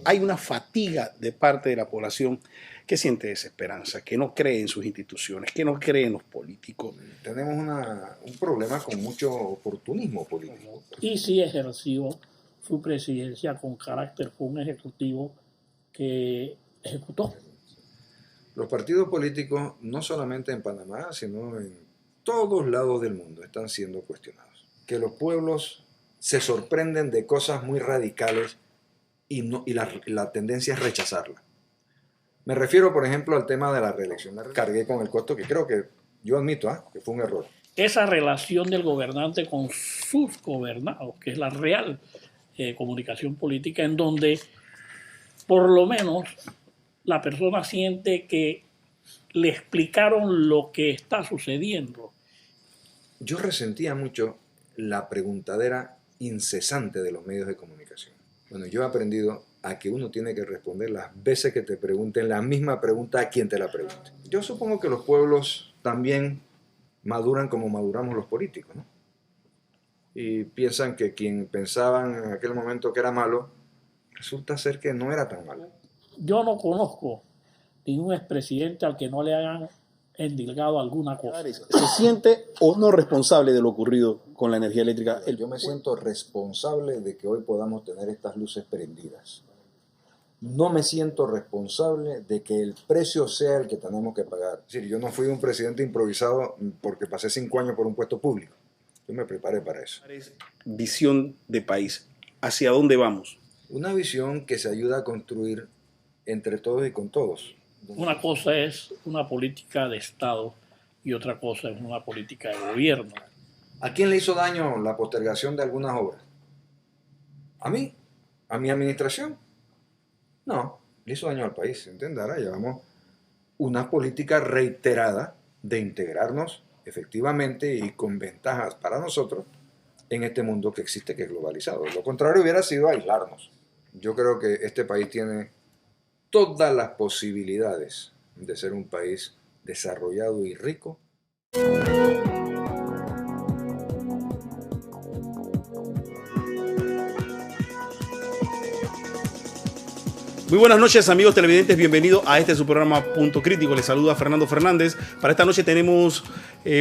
hay una fatiga de parte de la población que siente desesperanza, que no cree en sus instituciones, que no cree en los políticos. Tenemos un problema con mucho oportunismo político. Y sí ejerció su presidencia con carácter, fue un ejecutivo que ejecutó. Los partidos políticos, no solamente en Panamá, sino en todos lados del mundo, están siendo cuestionados. Que los pueblos se sorprenden de cosas muy radicales y la tendencia es rechazarla. Me refiero, por ejemplo, al tema de la reelección. Cargué con el costo que creo que yo admito que fue un error. Esa relación del gobernante con sus gobernados, que es la real comunicación política, en donde por lo menos la persona siente que le explicaron lo que está sucediendo. Yo resentía mucho la preguntadera incesante de los medios de comunicación. Bueno, yo he aprendido a que uno tiene que responder las veces que te pregunten la misma pregunta a quien te la pregunte. Yo supongo que los pueblos también maduran como maduramos los políticos, ¿no? Y piensan que quien pensaban en aquel momento que era malo, resulta ser que no era tan malo. Yo no conozco ningún expresidente al que no le hayan endilgado alguna cosa. ¿Se siente o no responsable de lo ocurrido con la energía eléctrica? Yo me siento responsable de que hoy podamos tener estas luces prendidas. No me siento responsable de que el precio sea el que tenemos que pagar. Es decir, yo no fui un presidente improvisado porque pasé 5 años por un puesto público. Yo me preparé para eso. Visión de país. ¿Hacia dónde vamos? Una visión que se ayuda a construir entre todos y con todos. Una cosa es una política de Estado y otra cosa es una política de gobierno. ¿A quién le hizo daño la postergación de algunas obras? ¿A mí? ¿A mi administración? No, le hizo daño al país. ¿Entiendes? Ahora llevamos una política reiterada de integrarnos efectivamente y con ventajas para nosotros en este mundo que existe, que es globalizado. Lo contrario hubiera sido aislarnos. Yo creo que este país tiene todas las posibilidades de ser un país desarrollado y rico. Muy buenas noches, amigos televidentes, bienvenidos a este su programa Punto Crítico. Les saluda Fernando Fernández. Para esta noche tenemos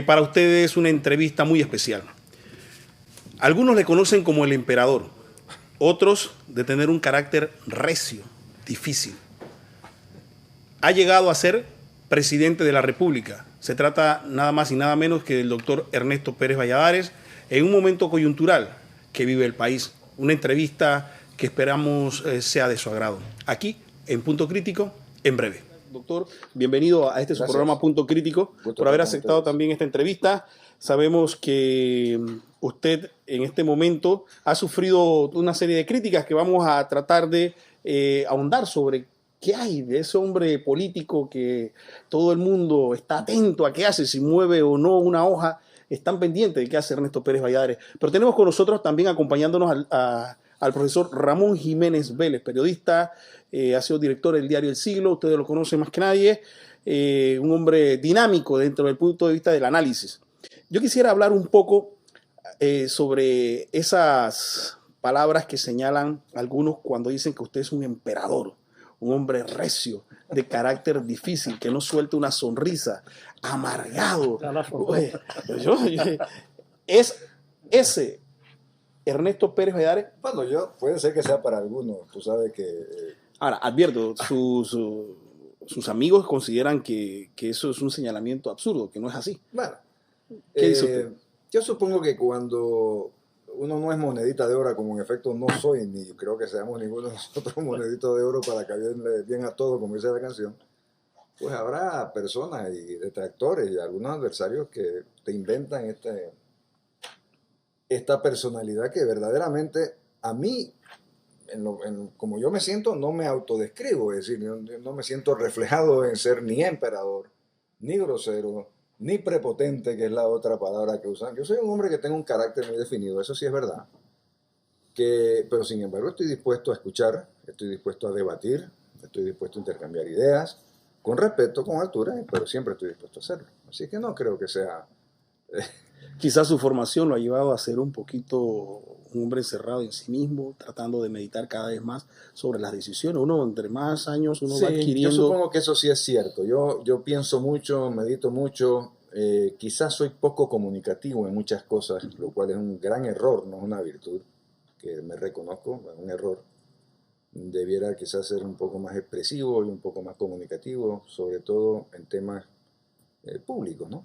para ustedes una entrevista muy especial. Algunos le conocen como el emperador, otros de tener un carácter recio, difícil. Ha llegado a ser presidente de la República. Se trata nada más y nada menos que del doctor Ernesto Pérez Valladares en un momento coyuntural que vive el país. Una entrevista que esperamos sea de su agrado. Aquí, en Punto Crítico, en breve. Doctor, bienvenido a este su programa Punto Crítico, por haber aceptado también esta entrevista. Sabemos que usted en este momento ha sufrido una serie de críticas que vamos a tratar de ahondar sobre qué hay de ese hombre político que todo el mundo está atento a qué hace, si mueve o no una hoja, están pendientes de qué hace Ernesto Pérez Valladares. Pero tenemos con nosotros también acompañándonos al profesor Ramón Jiménez Vélez, periodista, ha sido director del diario El Siglo, ustedes lo conocen más que nadie, un hombre dinámico dentro del punto de vista del análisis. Yo quisiera hablar un poco sobre esas palabras que señalan algunos cuando dicen que usted es un emperador, un hombre recio, de carácter difícil, que no suelta una sonrisa, amargado. Es ese Ernesto Pérez Valladares. Bueno, puede ser que sea para algunos, tú sabes que... Ahora, advierto, sus amigos consideran que eso es un señalamiento absurdo, que no es así. Bueno, ¿qué dice usted? Yo supongo que cuando uno no es monedita de oro, como en efecto no soy, ni creo que seamos ninguno de nosotros moneditos de oro para caerle bien a todos, como dice la canción, pues habrá personas y detractores y algunos adversarios que te inventan esta personalidad que verdaderamente a mí, como yo me siento, no me autodescribo, es decir, no me siento reflejado en ser ni emperador, ni grosero, ni prepotente, que es la otra palabra que usan. Yo soy un hombre que tengo un carácter muy definido, eso sí es verdad, pero sin embargo estoy dispuesto a escuchar, estoy dispuesto a debatir, estoy dispuesto a intercambiar ideas, con respeto, con altura, pero siempre estoy dispuesto a hacerlo. Así que no creo que sea Quizás su formación lo ha llevado a ser un poquito un hombre encerrado en sí mismo, tratando de meditar cada vez más sobre las decisiones. Uno, entre más años, uno va adquiriendo... Yo supongo que eso sí es cierto. Yo pienso mucho, medito mucho. Quizás soy poco comunicativo en muchas cosas, lo cual es un gran error, no es una virtud, que me reconozco, es un error. Debiera quizás ser un poco más expresivo y un poco más comunicativo, sobre todo en temas públicos, ¿no?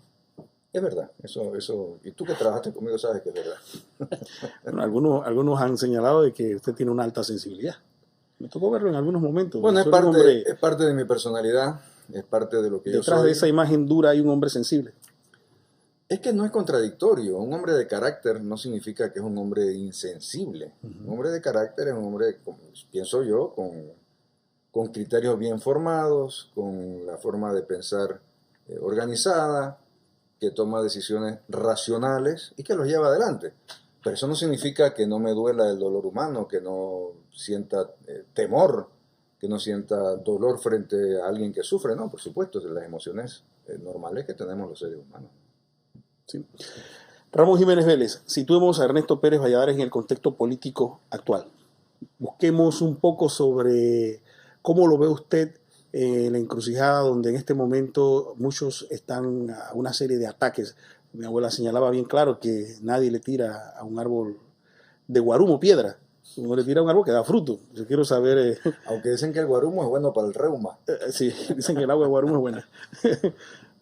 Es verdad, eso, y tú que trabajaste conmigo sabes que es verdad. Bueno, algunos han señalado de que usted tiene una alta sensibilidad. Me tocó verlo en algunos momentos. Bueno, es parte de mi personalidad, es parte de lo que yo soy. Detrás de esa imagen dura hay un hombre sensible. Es que no es contradictorio. Un hombre de carácter no significa que es un hombre insensible. Un hombre de carácter es un hombre, pienso yo, con criterios bien formados, con la forma de pensar organizada, que toma decisiones racionales y que los lleva adelante. Pero eso no significa que no me duela el dolor humano, que no sienta temor, que no sienta dolor frente a alguien que sufre. No, por supuesto, de las emociones normales que tenemos los seres humanos. Sí. Ramón Jiménez Vélez, situemos a Ernesto Pérez Valladares en el contexto político actual. Busquemos un poco sobre cómo lo ve usted en la encrucijada donde en este momento muchos están a una serie de ataques. Mi abuela señalaba bien claro que nadie le tira a un árbol de guarumo piedra, uno le tira a un árbol que da fruto. Yo quiero saber... Aunque dicen que el guarumo es bueno para el reuma. Sí, dicen que el agua de guarumo es buena.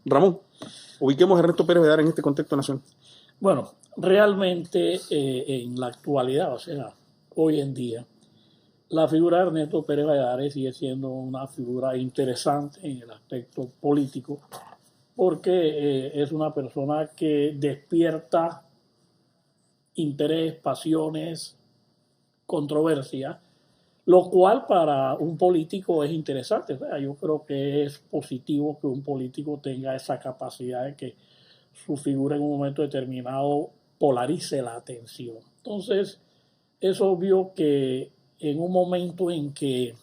Ramón, ubiquemos a Ernesto Pérez Valladares en este contexto nacional. Bueno, realmente en la actualidad, o sea, hoy en día, la figura de Ernesto Pérez Valladares sigue siendo una figura interesante en el aspecto político, porque es una persona que despierta interés, pasiones, controversia, lo cual para un político es interesante. O sea, yo creo que es positivo que un político tenga esa capacidad de que su figura en un momento determinado polarice la atención. Entonces, es obvio que en un momento en que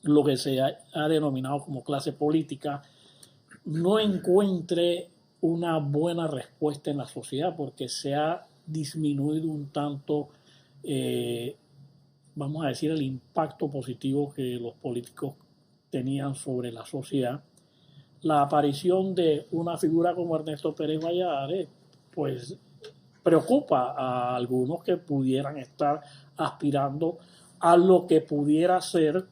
lo que se ha denominado como clase política no encuentre una buena respuesta en la sociedad porque se ha disminuido un tanto, vamos a decir, el impacto positivo que los políticos tenían sobre la sociedad. La aparición de una figura como Ernesto Pérez Valladares, pues preocupa a algunos que pudieran estar aspirando a lo que pudiera ser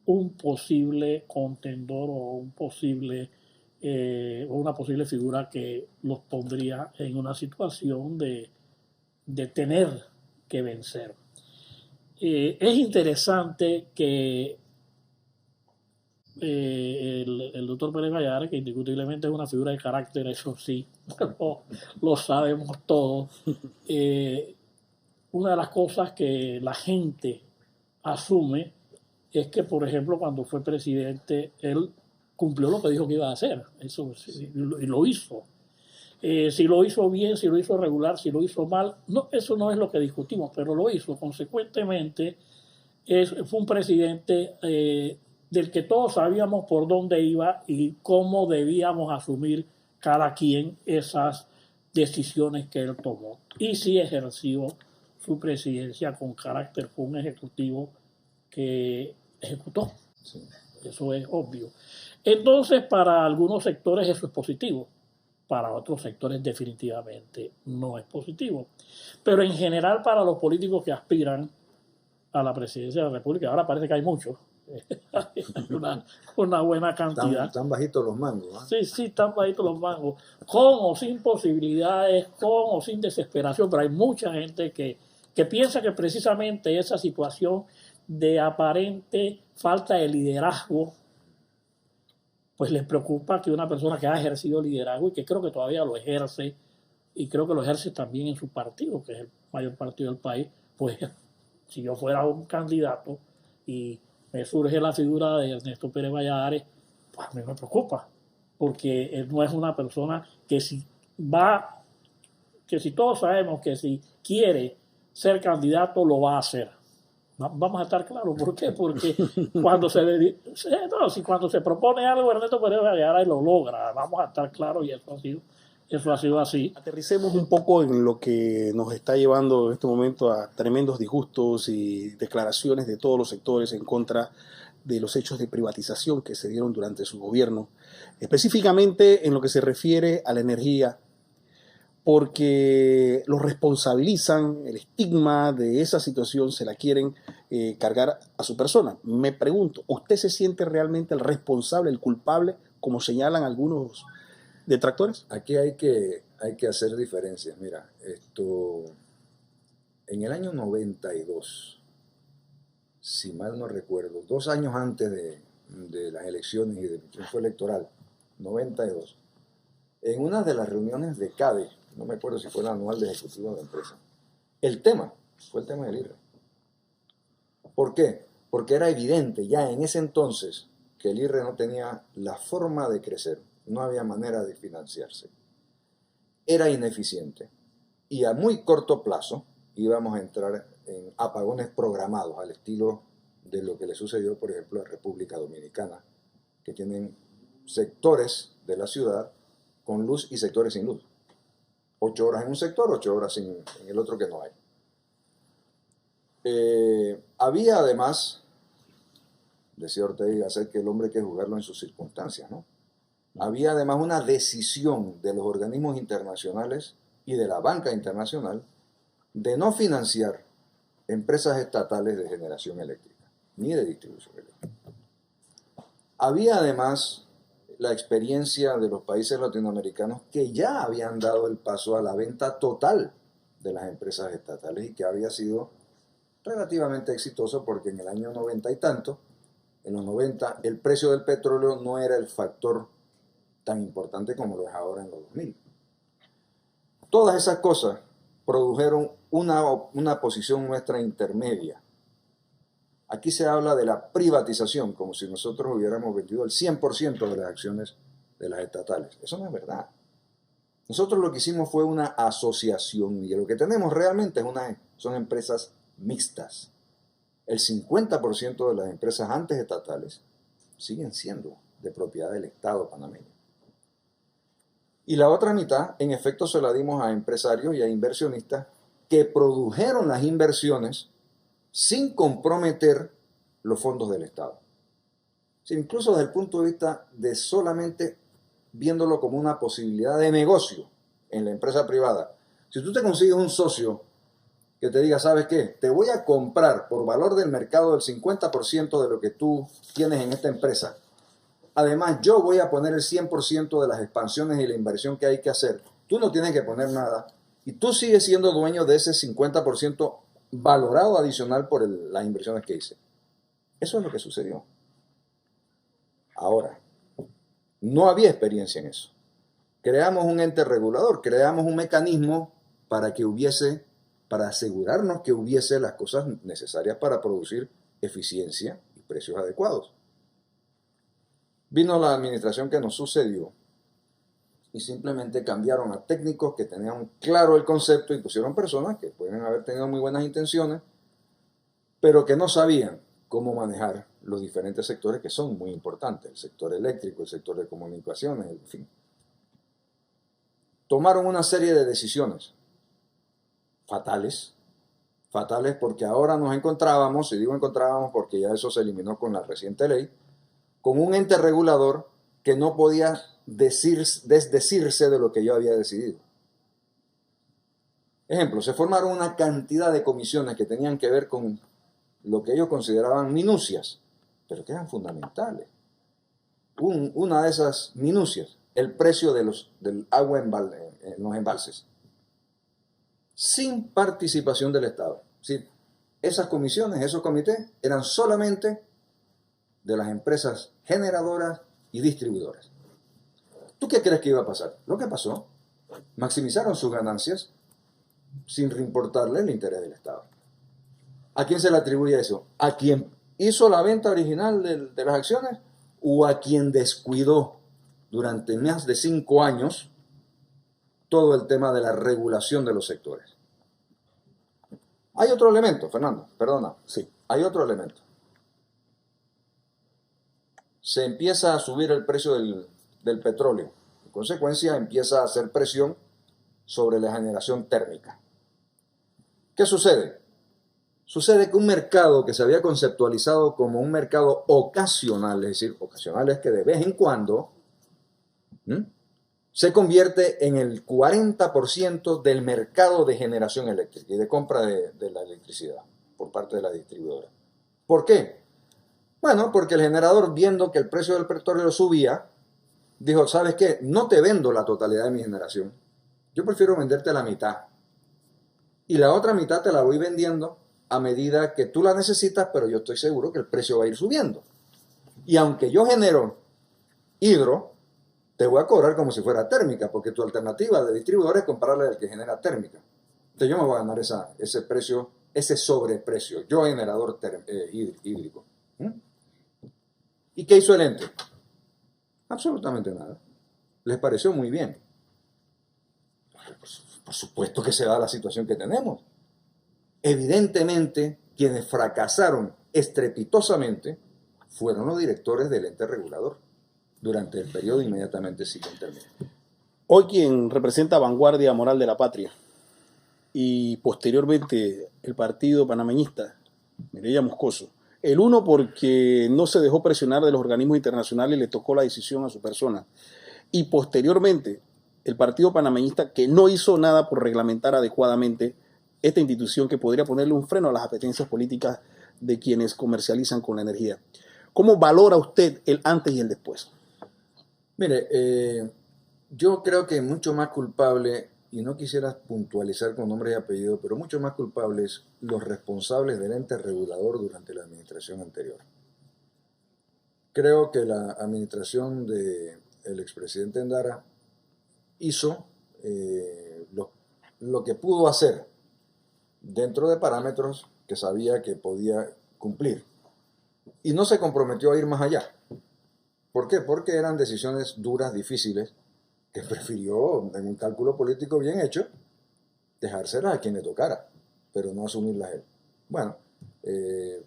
un posible contendor o una posible figura que los pondría en una situación de tener que vencer. Es interesante que el doctor Pérez Valladares, que indiscutiblemente es una figura de carácter, eso sí, lo sabemos todos. Una de las cosas que la gente asume es que, por ejemplo, cuando fue presidente, él cumplió lo que dijo que iba a hacer. Eso sí, y lo hizo. Si lo hizo bien, si lo hizo regular, si lo hizo mal, no, eso no es lo que discutimos, pero lo hizo. Consecuentemente, fue un presidente del que todos sabíamos por dónde iba y cómo debíamos asumir cada quien esas decisiones que él tomó. Y sí ejerció su presidencia con carácter, fue un ejecutivo que ejecutó. Sí. Eso es obvio. Entonces, para algunos sectores eso es positivo, para otros sectores definitivamente no es positivo. Pero en general para los políticos que aspiran a la presidencia de la República, ahora parece que hay muchos, hay una buena cantidad. Están bajitos los mangos. ¿Eh? Sí, están bajitos los mangos, con o sin posibilidades, con o sin desesperación, pero hay mucha gente que piensa que precisamente esa situación de aparente falta de liderazgo, pues les preocupa que una persona que ha ejercido liderazgo y que creo que todavía lo ejerce, y creo que lo ejerce también en su partido, que es el mayor partido del país, pues si yo fuera un candidato y me surge la figura de Ernesto Pérez Valladares, pues a mí me preocupa, porque él no es una persona que si todos sabemos que si quiere ser candidato lo va a hacer. Vamos a estar claros. ¿Por qué? Porque cuando cuando se propone algo, Ernesto Pérez Valladares lo logra. Vamos a estar claros y eso ha sido eso ha sido así. Aterricemos un poco en lo que nos está llevando en este momento a tremendos disgustos y declaraciones de todos los sectores en contra de los hechos de privatización que se dieron durante su gobierno, específicamente en lo que se refiere a la energía, porque los responsabilizan, el estigma de esa situación se la quieren cargar a su persona. Me pregunto, ¿usted se siente realmente el responsable, el culpable, como señalan algunos detractores? Aquí hay que hacer diferencias. Mira, en el año 92, si mal no recuerdo, 2 años antes de las elecciones y del triunfo electoral, 92, en una de las reuniones de CADE, no me acuerdo si fue la anual de ejecutivo de la empresa, el tema fue el tema del IRRE. ¿Por qué? Porque era evidente ya en ese entonces que el IRRE no tenía la forma de crecer, no había manera de financiarse, era ineficiente y a muy corto plazo íbamos a entrar en apagones programados al estilo de lo que le sucedió, por ejemplo, a República Dominicana, que tienen sectores de la ciudad con luz y sectores sin luz. 8 horas en un sector, 8 horas en el otro que no hay. Había además, decía Ortega y Gasset, que el hombre hay que juzgarlo en sus circunstancias, ¿no? Había además una decisión de los organismos internacionales y de la banca internacional de no financiar empresas estatales de generación eléctrica, ni de distribución eléctrica. Había además la experiencia de los países latinoamericanos que ya habían dado el paso a la venta total de las empresas estatales y que había sido relativamente exitoso porque en el año 90 y tanto, en los 90, el precio del petróleo no era el factor tan importante como lo es ahora en los 2000. Todas esas cosas produjeron una posición nuestra intermedia. Aquí se habla de la privatización, como si nosotros hubiéramos vendido el 100% de las acciones de las estatales. Eso no es verdad. Nosotros lo que hicimos fue una asociación y lo que tenemos realmente son empresas mixtas. El 50% de las empresas antes estatales siguen siendo de propiedad del Estado panameño. Y la otra mitad, en efecto, se la dimos a empresarios y a inversionistas que produjeron las inversiones sin comprometer los fondos del Estado. Incluso desde el punto de vista de solamente viéndolo como una posibilidad de negocio en la empresa privada. Si tú te consigues un socio que te diga, ¿sabes qué? Te voy a comprar por valor del mercado el 50% de lo que tú tienes en esta empresa. Además, yo voy a poner el 100% de las expansiones y la inversión que hay que hacer. Tú no tienes que poner nada y tú sigues siendo dueño de ese 50% valorado adicional por las inversiones que hice. Eso es lo que sucedió. Ahora, no había experiencia en eso. Creamos un ente regulador, creamos un mecanismo para asegurarnos que hubiese las cosas necesarias para producir eficiencia y precios adecuados. Vino la administración que nos sucedió y simplemente cambiaron a técnicos que tenían claro el concepto y pusieron personas que pueden haber tenido muy buenas intenciones, pero que no sabían cómo manejar los diferentes sectores que son muy importantes, el sector eléctrico, el sector de comunicaciones, en fin. Tomaron una serie de decisiones fatales porque ahora nos encontrábamos, y digo encontrábamos porque ya eso se eliminó con la reciente ley, con un ente regulador que no podía desdecirse de lo que yo había decidido. Ejemplo, se formaron una cantidad de comisiones que tenían que ver con lo que ellos consideraban minucias, pero que eran fundamentales. Una de esas minucias, el precio del agua en los embalses, sin participación del Estado. Sí, esas comisiones, esos comités, eran solamente de las empresas generadoras y distribuidoras. ¿Tú qué crees que iba a pasar? Lo que pasó, maximizaron sus ganancias sin importarle el interés del Estado. ¿A quién se le atribuye eso? ¿A quien hizo la venta original de las acciones o a quien descuidó durante más de 5 años todo el tema de la regulación de los sectores? Hay otro elemento, Fernando, perdona. Sí, hay otro elemento. Se empieza a subir el precio del petróleo. consecuencia, empieza a hacer presión sobre la generación térmica. ¿Qué sucede? Sucede que un mercado que se había conceptualizado como un mercado ocasional, es decir, ocasional es que de vez en cuando, se convierte en el 40% del mercado de generación eléctrica y de compra de la electricidad por parte de la distribuidora. ¿Por qué? Bueno, porque el generador, viendo que el precio del petróleo subía, dijo, ¿sabes qué? No te vendo la totalidad de mi generación. Yo prefiero venderte la mitad. Y la otra mitad te la voy vendiendo a medida que tú la necesitas, pero yo estoy seguro que el precio va a ir subiendo. Y aunque yo genero hidro, te voy a cobrar como si fuera térmica, porque tu alternativa de distribuidor es comprarle al que genera térmica. Entonces yo me voy a ganar ese precio, ese sobreprecio, yo generador hídrico. ¿Y qué hizo el ente? Absolutamente nada. Les pareció muy bien. Por supuesto que se da la situación que tenemos. Evidentemente, quienes fracasaron estrepitosamente fueron los directores del ente regulador durante el periodo inmediatamente siguiente al mismo. Hoy quien representa Vanguardia Moral de la Patria y posteriormente el partido panameñista, Mireya Moscoso, el uno porque no se dejó presionar de los organismos internacionales y le tocó la decisión a su persona, y posteriormente el partido panameñista que no hizo nada por reglamentar adecuadamente esta institución que podría ponerle un freno a las apetencias políticas de quienes comercializan con la energía. ¿Cómo valora usted el antes y el después? Mire, yo creo que mucho más culpable, y no quisiera puntualizar con nombre y apellido, pero mucho más culpables los responsables del ente regulador durante la administración anterior. Creo que la administración del expresidente Endara hizo lo que pudo hacer dentro de parámetros que sabía que podía cumplir. Y no se comprometió a ir más allá. ¿Por qué? Porque eran decisiones duras, difíciles, que prefirió, en un cálculo político bien hecho, dejárselas a quien le tocara, pero no asumirlas él. Bueno, ¿qué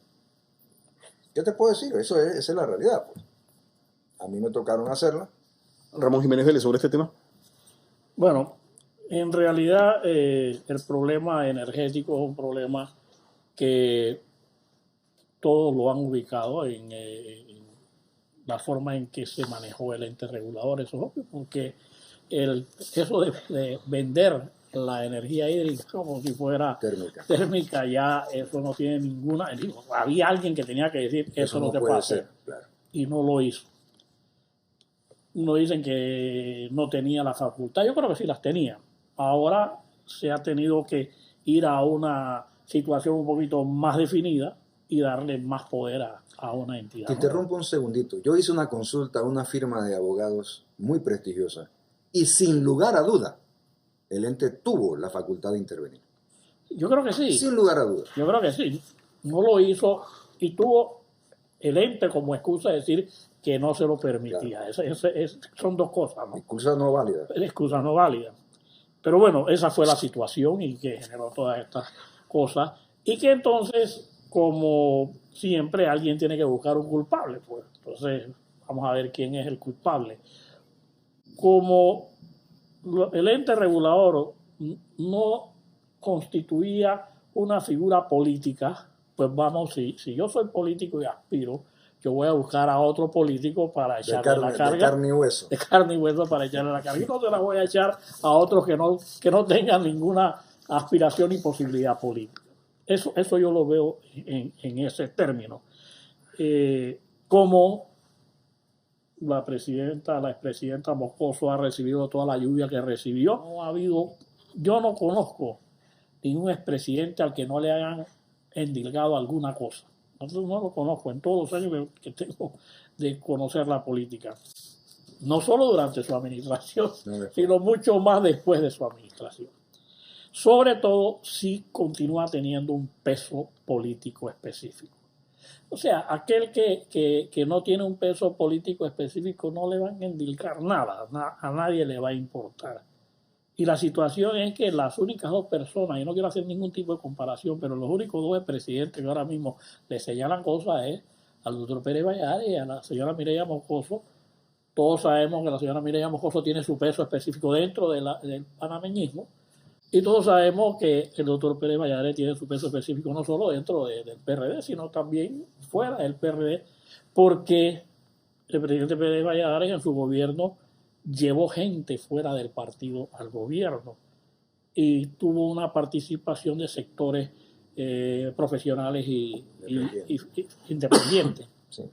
te puedo decir? Esa es la realidad. Pues. A mí me tocaron hacerla. Ramón Jiménez Vélez, sobre este tema. Bueno, en realidad el problema energético es un problema que todos lo han ubicado en la forma en que se manejó el ente regulador. Eso es obvio, porque eso de vender la energía hídrica como si fuera térmica, ya eso no tiene ninguna... Había alguien que tenía que decir eso no se puede hacer, claro. Y no lo hizo. No dicen que no tenía la facultad, yo creo que sí las tenía. Ahora se ha tenido que ir a una situación un poquito más definida y darle más poder a una entidad. Te interrumpo un segundito. Yo hice una consulta a una firma de abogados muy prestigiosa y sin lugar a duda el ente tuvo la facultad de intervenir. Yo creo que sí. Sin lugar a duda. Yo creo que sí. No lo hizo y tuvo el ente como excusa de decir que no se lo permitía. Claro. Son dos cosas, ¿no? Excusa no válida. Excusa no válida. Pero bueno, esa fue la situación y que generó todas estas cosas. Y que entonces, como siempre, alguien tiene que buscar un culpable. Pues. Entonces, vamos a ver quién es el culpable. Como el ente regulador no constituía una figura política, pues vamos, si yo soy político y aspiro, yo voy a buscar a otro político para echarle la carga. De carne y hueso. De carne y hueso para echarle la carga. Y no se la voy a echar a otros que no tengan ninguna aspiración y posibilidad política. Eso yo lo veo en ese término. Como la expresidenta Moscoso ha recibido toda la lluvia que recibió, yo no conozco ningún expresidente al que no le hayan endilgado alguna cosa. No lo conozco en todos los años que tengo de conocer la política. No solo durante su administración, sino mucho más después de su administración. Sobre todo si continúa teniendo un peso político específico. O sea, aquel que no tiene un peso político específico no le van a endilgar nada, a nadie le va a importar. Y la situación es que las únicas dos personas, y no quiero hacer ningún tipo de comparación, pero los únicos dos presidentes que ahora mismo le señalan cosas es al doctor Pérez Valladares y a la señora Mireya Moscoso Todos sabemos que la señora Mireya Moscoso tiene su peso específico dentro del panameñismo, y todos sabemos que el doctor Pérez Valladares tiene su peso específico no solo dentro del PRD, sino también fuera del PRD, porque el presidente Pérez Valladares en su gobierno llevó gente fuera del partido al gobierno y tuvo una participación de sectores profesionales y independientes. Sí.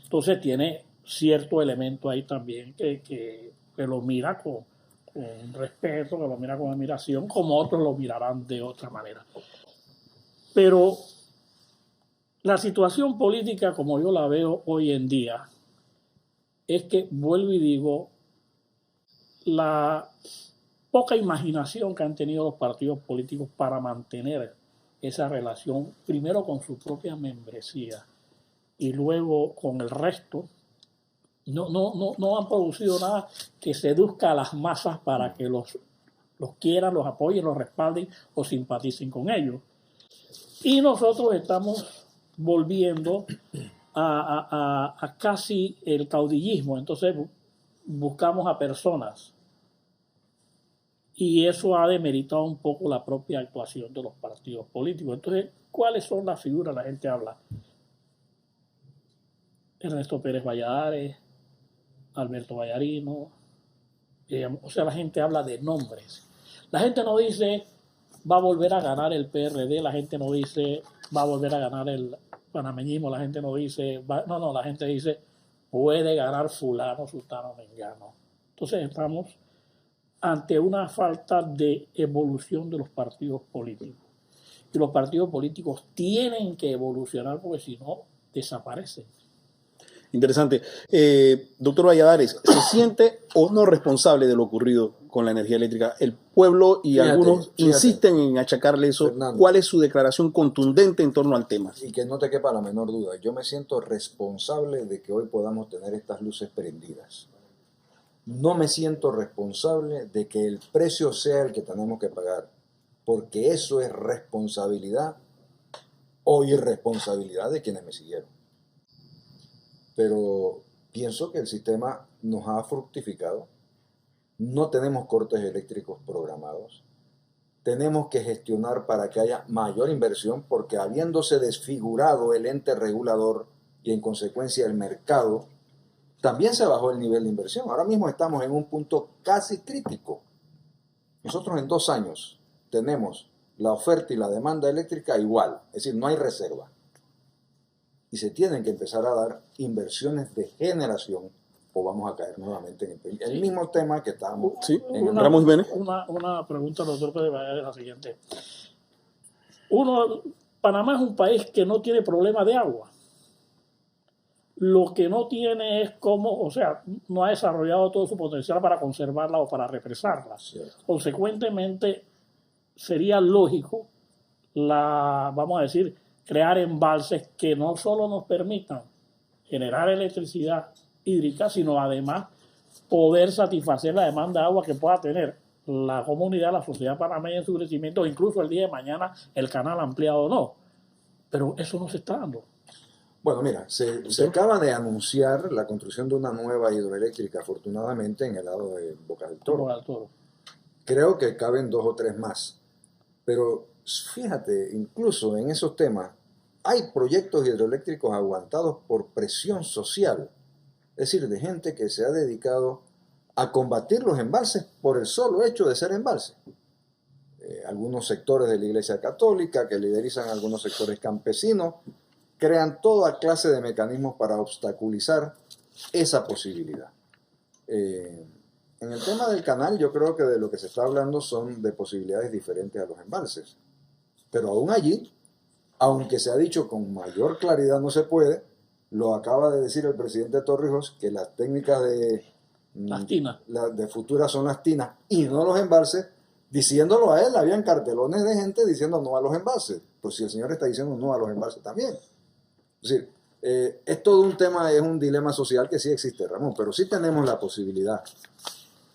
Entonces tiene cierto elemento ahí también que lo mira con respeto, que lo mira con admiración, como otros lo mirarán de otra manera. Pero la situación política, como yo la veo hoy en día, es que, vuelvo y digo, la poca imaginación que han tenido los partidos políticos para mantener esa relación, primero con su propia membresía y luego con el resto, no han producido nada que seduzca a las masas para que los quieran, los apoyen, los respalden o simpaticen con ellos. Y nosotros estamos volviendo a casi el caudillismo. Entonces buscamos a personas y eso ha demeritado un poco la propia actuación de los partidos políticos. Entonces, ¿cuáles son las figuras? La gente habla. Ernesto Pérez Valladares, Alberto Vallarino, o sea, la gente habla de nombres. La gente no dice va a volver a ganar el PRD, la gente no dice va a volver a ganar el panameñismo, la gente no dice, la gente dice puede ganar fulano, sultano, mengano. Entonces estamos ante una falta de evolución de los partidos políticos. Y los partidos políticos tienen que evolucionar porque si no, desaparecen. Interesante. Doctor Valladares, ¿se siente o no responsable de lo ocurrido con la energía eléctrica? El pueblo y algunos insisten en achacarle eso. Fernando, ¿Cuál es su declaración contundente en torno al tema? Y que no te quepa la menor duda, yo me siento responsable de que hoy podamos tener estas luces prendidas. No me siento responsable de que el precio sea el que tenemos que pagar, porque eso es responsabilidad o irresponsabilidad de quienes me siguieron. Pero pienso que el sistema nos ha fructificado. No tenemos cortes eléctricos programados. Tenemos que gestionar para que haya mayor inversión, porque habiéndose desfigurado el ente regulador y en consecuencia el mercado, también se bajó el nivel de inversión. Ahora mismo estamos en un punto casi crítico. Nosotros en 2 años tenemos la oferta y la demanda eléctrica igual, es decir, no hay reserva. Y se tienen que empezar a dar inversiones de generación o vamos a caer nuevamente en el mismo tema que estábamos. Sí, Una pregunta, doctor Pérez Valladares, es la siguiente. Panamá es un país que no tiene problema de agua. Lo que no tiene es no ha desarrollado todo su potencial para conservarla o para represarla. Cierto. Consecuentemente, sería lógico vamos a decir, crear embalses que no solo nos permitan generar electricidad hídrica, sino además poder satisfacer la demanda de agua que pueda tener la comunidad, la sociedad panameña en su crecimiento, o incluso el día de mañana el canal ampliado o no. Pero eso no se está dando. Bueno, mira, se acaba de anunciar la construcción de una nueva hidroeléctrica, afortunadamente, en el lado de Boca del Toro. Creo que caben 2 o 3 más. Pero fíjate, incluso en esos temas, hay proyectos hidroeléctricos aguantados por presión social. Es decir, de gente que se ha dedicado a combatir los embalses por el solo hecho de ser embalses. Algunos sectores de la Iglesia Católica que liderizan algunos sectores campesinos crean toda clase de mecanismos para obstaculizar esa posibilidad. En el tema del canal, yo creo que de lo que se está hablando son de posibilidades diferentes a los embalses. Pero aún allí, aunque se ha dicho con mayor claridad no se puede, lo acaba de decir el presidente Torrijos, que las técnicas de futuras son las tinas y no los embalses. Diciéndolo a él, habían cartelones de gente diciendo no a los embalses. Pues si el señor está diciendo no a los embalses también. Es decir, es todo un tema, es un dilema social que sí existe, Ramón, pero sí tenemos la posibilidad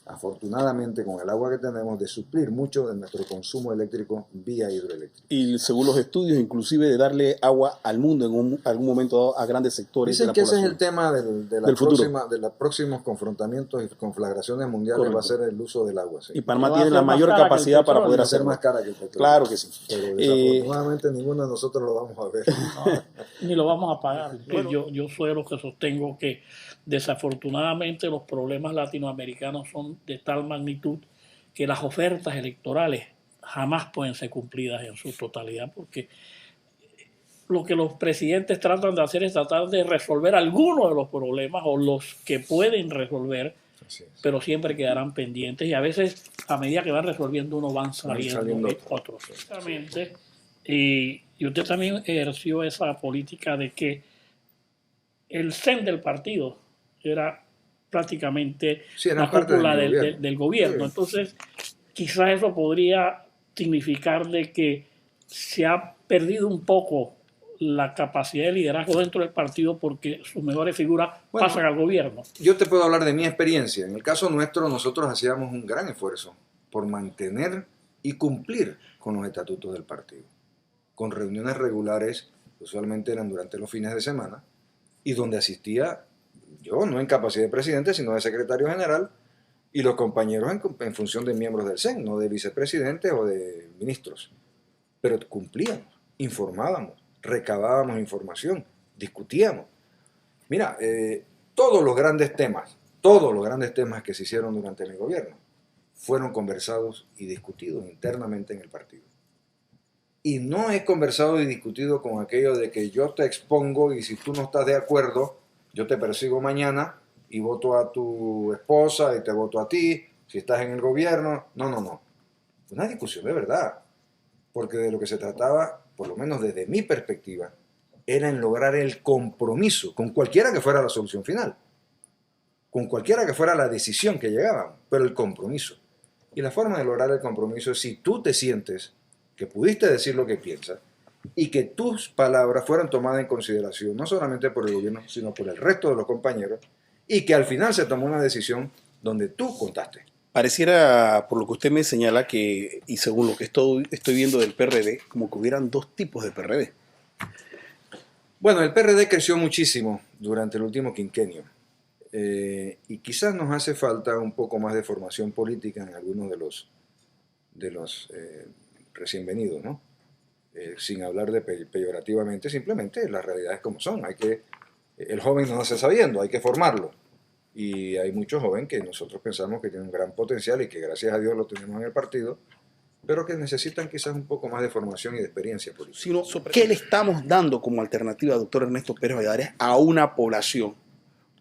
afortunadamente con el agua que tenemos, de suplir mucho de nuestro consumo eléctrico vía hidroeléctrica. Y según los estudios, inclusive de darle agua al mundo en algún momento dado a grandes sectores Dicen de la que ese población. es el tema de los próximos confrontamientos y conflagraciones mundiales. Correcto. Va a ser el uso del agua. Sí. Y Panamá Va a tiene ser la más mayor cara que el capacidad para petróleo. poder Va a ser hacerlo. más cara que el petróleo. Claro que sí. Pero desafortunadamente ninguno de nosotros lo vamos a ver. No, ni lo vamos a pagar. Bueno. Yo soy de los que sostengo que desafortunadamente los problemas latinoamericanos son de tal magnitud que las ofertas electorales jamás pueden ser cumplidas en su totalidad, porque lo que los presidentes tratan de hacer es tratar de resolver algunos de los problemas o los que pueden resolver, Así es. pero siempre quedarán pendientes y a veces a medida que van resolviendo uno van saliendo saliendo otros. otros. Exactamente. Y usted también ejerció esa política de que el CEN del partido era prácticamente Sí, era la parte de cúpula mi gobierno. del gobierno. Sí. Entonces, quizás eso podría significar de que se ha perdido un poco la capacidad de liderazgo dentro del partido porque sus mejores figuras Bueno, pasan al gobierno. Yo te puedo hablar de mi experiencia. En el caso nuestro, nosotros hacíamos un gran esfuerzo por mantener y cumplir con los estatutos del partido, con reuniones regulares, usualmente eran durante los fines de semana, y donde asistía yo, no en capacidad de presidente, sino de secretario general, y los compañeros en función de miembros del CEN, no de vicepresidentes o de ministros. Pero cumplíamos, informábamos, recabábamos información, discutíamos. Mira, todos los grandes temas que se hicieron durante mi gobierno fueron conversados y discutidos internamente en el partido. Y no he conversado y discutido con aquello de que yo te expongo y si tú no estás de acuerdo, yo te persigo mañana y voto a tu esposa y te voto a ti, si estás en el gobierno. No. Una discusión de verdad. Porque de lo que se trataba, por lo menos desde mi perspectiva, era en lograr el compromiso con cualquiera que fuera la solución final, con cualquiera que fuera la decisión que llegaban, pero el compromiso. Y la forma de lograr el compromiso es si tú te sientes que pudiste decir lo que piensas y que tus palabras fueran tomadas en consideración, no solamente por el gobierno, sino por el resto de los compañeros, y que al final se tomó una decisión donde tú contaste. Pareciera, por lo que usted me señala, que, y según lo que estoy viendo del PRD, como que hubieran dos tipos de PRD. Bueno, el PRD creció muchísimo durante el último quinquenio y quizás nos hace falta un poco más de formación política en algunos de los recién venidos, ¿no? Sin hablar de peyorativamente, simplemente las realidades como son. El joven no nace sabiendo, hay que formarlo. Y hay muchos jóvenes que nosotros pensamos que tienen un gran potencial y que gracias a Dios lo tenemos en el partido, pero que necesitan quizás un poco más de formación y de experiencia política. Sino, ¿qué le estamos dando como alternativa, doctor Ernesto Pérez Valladares, a una población?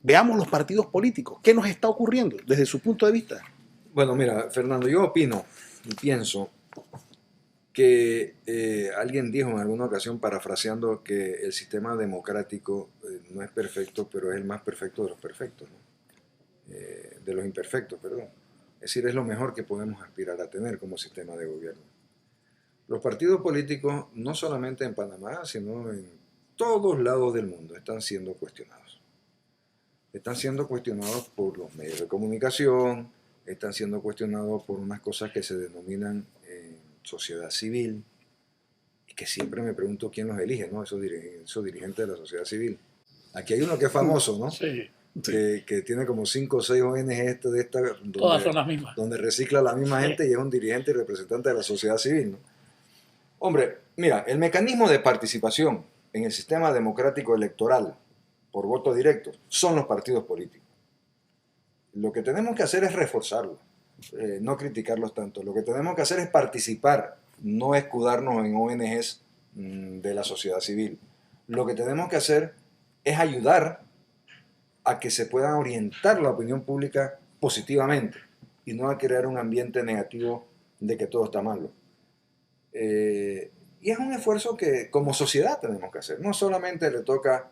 Veamos los partidos políticos. ¿Qué nos está ocurriendo desde su punto de vista? Bueno, mira, Fernando, yo opino y pienso que alguien dijo en alguna ocasión, parafraseando, que el sistema democrático no es perfecto, pero es el más perfecto de los perfectos, ¿no? De los imperfectos, perdón. Es decir, es lo mejor que podemos aspirar a tener como sistema de gobierno. Los partidos políticos, no solamente en Panamá, sino en todos lados del mundo, están siendo cuestionados. Están siendo cuestionados por los medios de comunicación, están siendo cuestionados por unas cosas que se denominan sociedad civil, y que siempre me pregunto quién los elige, ¿no? Esos dirigentes de la sociedad civil. Aquí hay uno que es famoso, ¿no? Sí, Que tiene como 5 o 6 ONG todas son las mismas. donde recicla a la misma Sí. gente y es un dirigente y representante de la sociedad civil, ¿no? Hombre, mira, el mecanismo de participación en el sistema democrático electoral por voto directo son los partidos políticos. Lo que tenemos que hacer es reforzarlos, no criticarlos tanto. Lo que tenemos que hacer es participar, no escudarnos en ONGs de la sociedad civil. Lo que tenemos que hacer es ayudar a que se pueda orientar la opinión pública positivamente y no a crear un ambiente negativo de que todo está malo. Y es un esfuerzo que como sociedad tenemos que hacer. No solamente le toca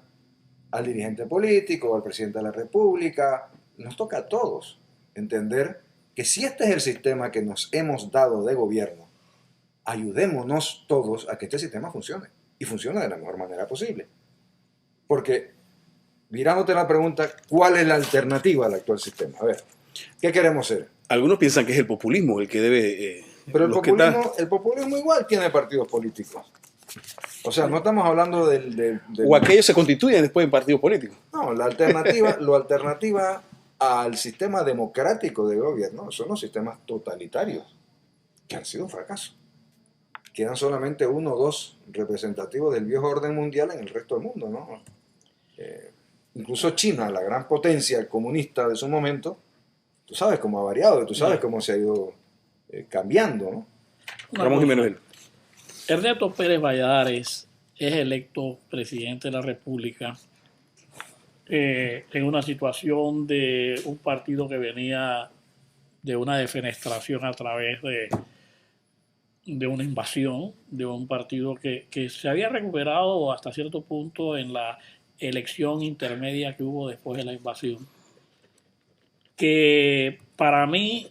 al dirigente político o al presidente de la República, nos toca a todos entender que si este es el sistema que nos hemos dado de gobierno, ayudémonos todos a que este sistema funcione y funcione de la mejor manera posible. Porque, mirándote la pregunta, ¿cuál es la alternativa al actual sistema? A ver, ¿qué queremos ser? Algunos piensan que es el populismo el que debe... Pero los que están- el populismo igual tiene partidos políticos. O sea, no estamos hablando o aquellos se constituyen después en partidos políticos. No, la alternativa al sistema democrático de gobierno son los sistemas totalitarios, que han sido un fracaso. Quedan solamente uno o dos representativos del viejo orden mundial en el resto del mundo, ¿no? Incluso China, la gran potencia comunista de su momento, tú sabes cómo ha variado, tú sabes cómo se ha ido cambiando, ¿no? Ramón Jiménez. Ernesto Pérez Valladares es electo presidente de la República en una situación de un partido que venía de una defenestración a través de una invasión, de un partido que se había recuperado hasta cierto punto en la elección intermedia que hubo después de la invasión, que para mí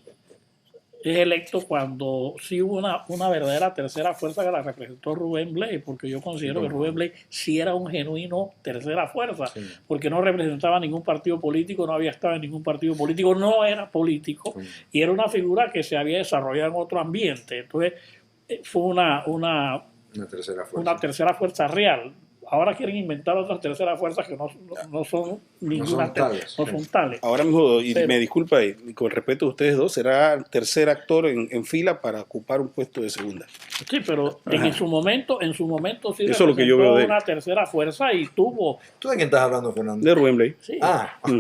es electo cuando sí hubo una verdadera tercera fuerza que la representó Rubén Blades, porque yo considero que Rubén Blades sí era un genuino tercera fuerza, porque no representaba ningún partido político, no había estado en ningún partido político, no era político, y era una figura que se había desarrollado en otro ambiente. Entonces fue una tercera fuerza real. Ahora quieren inventar otras terceras fuerzas que no son ninguna, no son tales. Ahora mismo, y me disculpa, y con el respeto de ustedes dos, será tercer actor en fila para ocupar un puesto de segunda. Sí, pero en su momento sí eso es lo que yo veo de una tercera fuerza y tuvo... ¿Tú de quién estás hablando, Fernando? De Rubén Blades. Sí.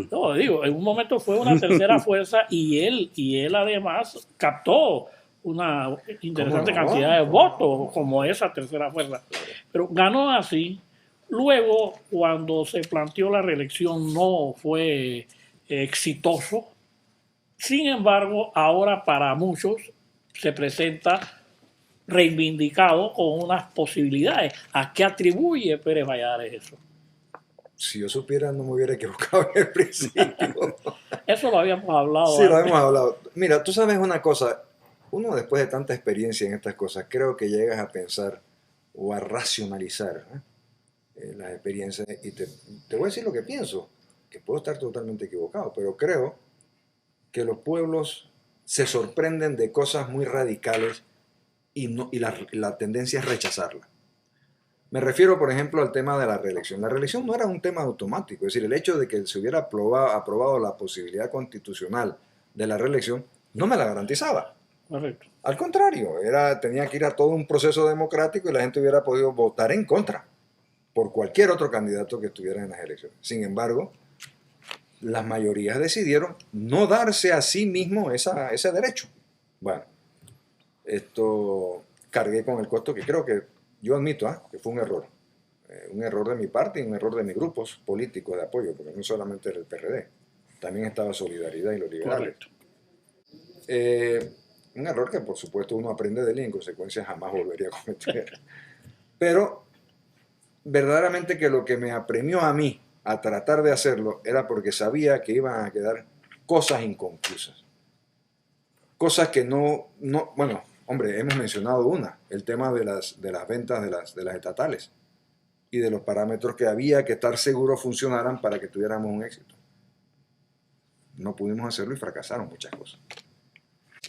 No, digo, en un momento fue una tercera fuerza y él además captó una interesante cantidad de votos como esa tercera fuerza. Pero ganó así. Luego, cuando se planteó la reelección, no fue exitoso. Sin embargo, ahora para muchos se presenta reivindicado con unas posibilidades. ¿A qué atribuye Pérez Valladares eso? Si yo supiera, no me hubiera equivocado en el principio. Eso lo habíamos hablado. Sí, lo habíamos hablado. Mira, tú sabes una cosa. Uno, después de tanta experiencia en estas cosas, creo que llegas a pensar o a racionalizar las experiencias. Y te voy a decir lo que pienso, que puedo estar totalmente equivocado, pero creo que los pueblos se sorprenden de cosas muy radicales y la tendencia es rechazarla. Me refiero, por ejemplo, al tema de la reelección. La reelección no era un tema automático, es decir, el hecho de que se hubiera aprobado la posibilidad constitucional de la reelección no me la garantizaba. Correcto. Al contrario, tenía que ir a todo un proceso democrático y la gente hubiera podido votar en contra por cualquier otro candidato que estuviera en las elecciones. Sin embargo, las mayorías decidieron no darse a sí mismo ese derecho. Bueno, esto cargué con el costo que creo que yo admito que fue un error. Un error de mi parte y un error de mis grupos políticos de apoyo, porque no solamente era el PRD, también estaba Solidaridad y los liberales. Un error que por supuesto uno aprende de él y en consecuencia jamás volvería a cometer. Pero verdaderamente que lo que me apremió a mí a tratar de hacerlo era porque sabía que iban a quedar cosas inconclusas. Cosas que bueno, hombre, hemos mencionado el tema de las ventas de las estatales y de los parámetros que había que estar seguros funcionaran para que tuviéramos un éxito. No pudimos hacerlo y fracasaron muchas cosas.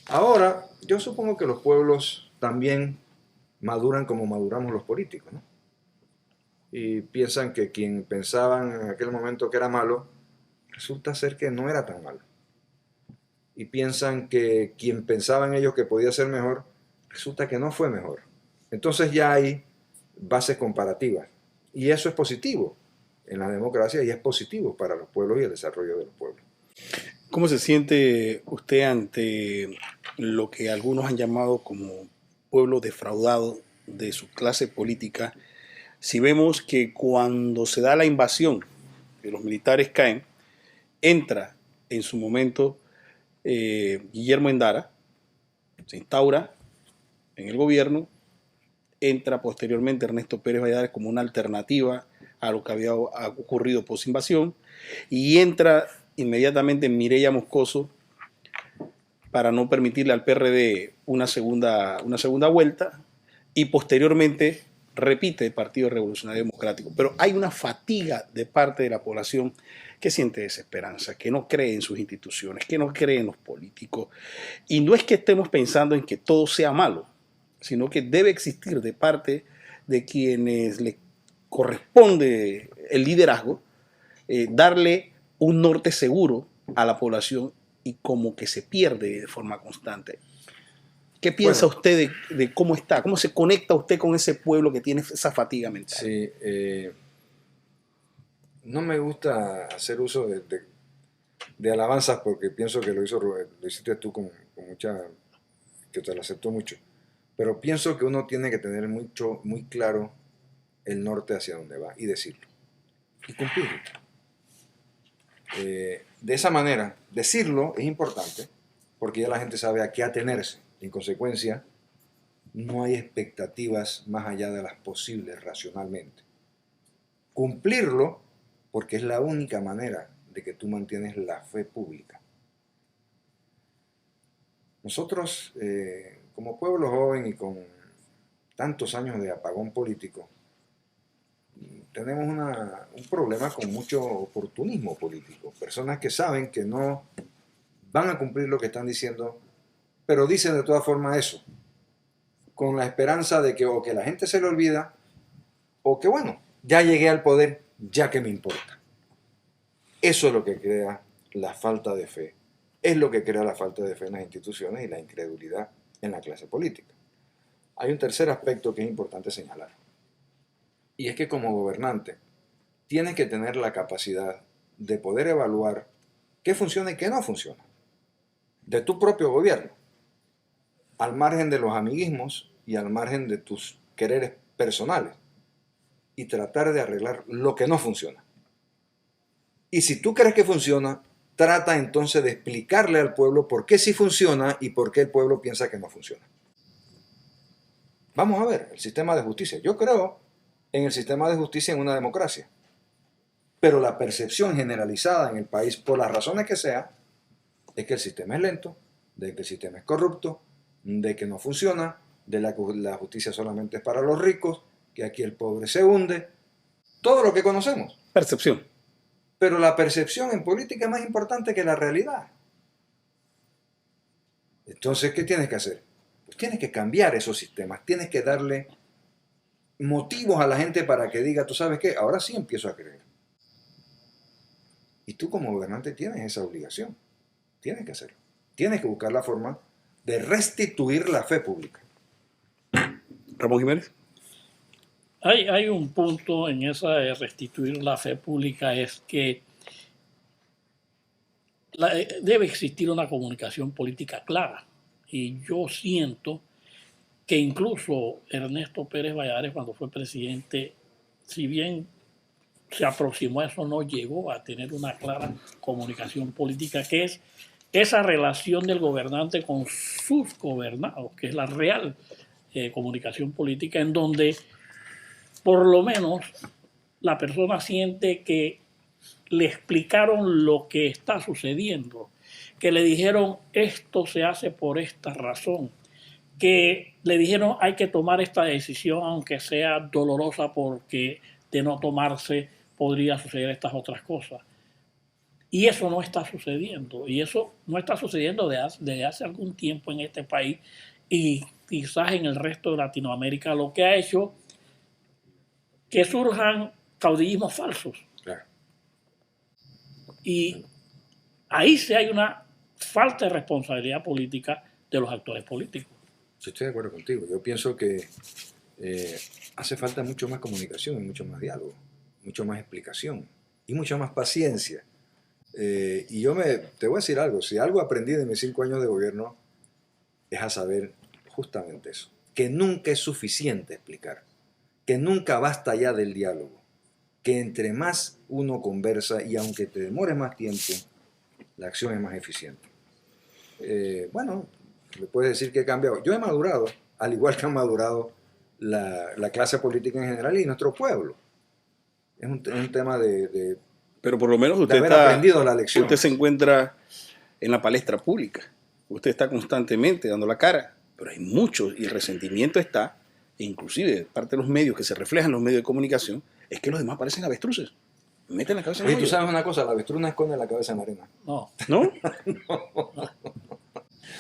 Ahora, yo supongo que los pueblos también maduran como maduramos los políticos, ¿no? Y piensan que quien pensaban en aquel momento que era malo, resulta ser que no era tan malo. Y piensan que quien pensaban ellos que podía ser mejor, resulta que no fue mejor. Entonces ya hay bases comparativas. Y eso es positivo en la democracia y es positivo para los pueblos y el desarrollo de los pueblos. ¿Cómo se siente usted ante lo que algunos han llamado como pueblo defraudado de su clase política? Si vemos que cuando se da la invasión, que los militares caen, entra en su momento Guillermo Endara, se instaura en el gobierno, entra posteriormente Ernesto Pérez Valladares como una alternativa a lo que había ocurrido post-invasión, y entra inmediatamente Mireya Moscoso para no permitirle al PRD una segunda vuelta, y posteriormente repite el Partido Revolucionario Democrático, pero hay una fatiga de parte de la población que siente desesperanza, que no cree en sus instituciones, que no cree en los políticos. Y no es que estemos pensando en que todo sea malo, sino que debe existir de parte de quienes le corresponde el liderazgo, darle un norte seguro a la población y como que se pierde de forma constante. ¿Qué piensa usted de cómo está? ¿Cómo se conecta usted con ese pueblo que tiene esa fatiga mental? Sí, no me gusta hacer uso de alabanzas porque pienso que lo hiciste tú con mucha, que te lo acepto mucho. Pero pienso que uno tiene que tener muy claro el norte hacia dónde va y decirlo. Y cumplirlo. De esa manera, decirlo es importante porque ya la gente sabe a qué atenerse. En consecuencia, no hay expectativas más allá de las posibles racionalmente. Cumplirlo, porque es la única manera de que tú mantienes la fe pública. Nosotros, como pueblo joven y con tantos años de apagón político, tenemos un problema con mucho oportunismo político. Personas que saben que no van a cumplir lo que están diciendo, pero dicen de todas formas eso, con la esperanza de que o que la gente se le olvida, o que bueno, ya llegué al poder, ya que me importa. Eso es lo que crea la falta de fe. Es lo que crea la falta de fe en las instituciones y la incredulidad en la clase política. Hay un tercer aspecto que es importante señalar. Y es que como gobernante, tienes que tener la capacidad de poder evaluar qué funciona y qué no funciona. De tu propio gobierno. Al margen de los amiguismos y al margen de tus quereres personales. Y tratar de arreglar lo que no funciona. Y si tú crees que funciona, trata entonces de explicarle al pueblo por qué sí funciona y por qué el pueblo piensa que no funciona. Vamos a ver, el sistema de justicia. Yo creo en el sistema de justicia en una democracia. Pero la percepción generalizada en el país, por las razones que sea, es que el sistema es lento, de que el sistema es corrupto, de que no funciona, de que la justicia solamente es para los ricos, que aquí el pobre se hunde. Todo lo que conocemos. Percepción. Pero la percepción en política es más importante que la realidad. Entonces, ¿qué tienes que hacer? Pues tienes que cambiar esos sistemas, tienes que darle motivos a la gente para que diga, ¿tú sabes qué? Ahora sí empiezo a creer. Y tú como gobernante tienes esa obligación, tienes que hacerlo. Tienes que buscar la forma de restituir la fe pública. Ramón Jiménez. Hay un punto en esa de restituir la fe pública, es que debe existir una comunicación política clara. Y yo siento que incluso Ernesto Pérez Valladares, cuando fue presidente, si bien se aproximó a eso, no llegó a tener una clara comunicación política, que es esa relación del gobernante con sus gobernados, que es la real comunicación política, en donde por lo menos la persona siente que le explicaron lo que está sucediendo, que le dijeron esto se hace por esta razón, que le dijeron hay que tomar esta decisión aunque sea dolorosa porque de no tomarse podría suceder estas otras cosas. Y eso no está sucediendo, y eso no está sucediendo desde hace algún tiempo en este país y quizás en el resto de Latinoamérica, lo que ha hecho que surjan caudillismos falsos. Claro. Y ahí sí hay una falta de responsabilidad política de los actores políticos. Yo estoy de acuerdo contigo. Yo pienso que hace falta mucho más comunicación y mucho más diálogo, mucho más explicación y mucha más paciencia. Y te voy a decir algo. Si algo aprendí de mis 5 años de gobierno es a saber justamente eso. Que nunca es suficiente explicar. Que nunca basta ya del diálogo. Que entre más uno conversa y aunque te demore más tiempo, la acción es más eficiente. Bueno, le puedes decir que he cambiado. Yo he madurado, al igual que ha madurado la clase política en general y nuestro pueblo. Es un tema de Pero por lo menos usted haber aprendido la lección. Usted se encuentra en la palestra pública. Usted está constantemente dando la cara, pero hay mucho y el resentimiento está e inclusive parte de los medios que se reflejan en los medios de comunicación, es que los demás parecen avestruces. Meten la cabeza en Oye, el tú hoyo. sabes una cosa, la avestruz no esconde la cabeza en la arena. No. ¿No?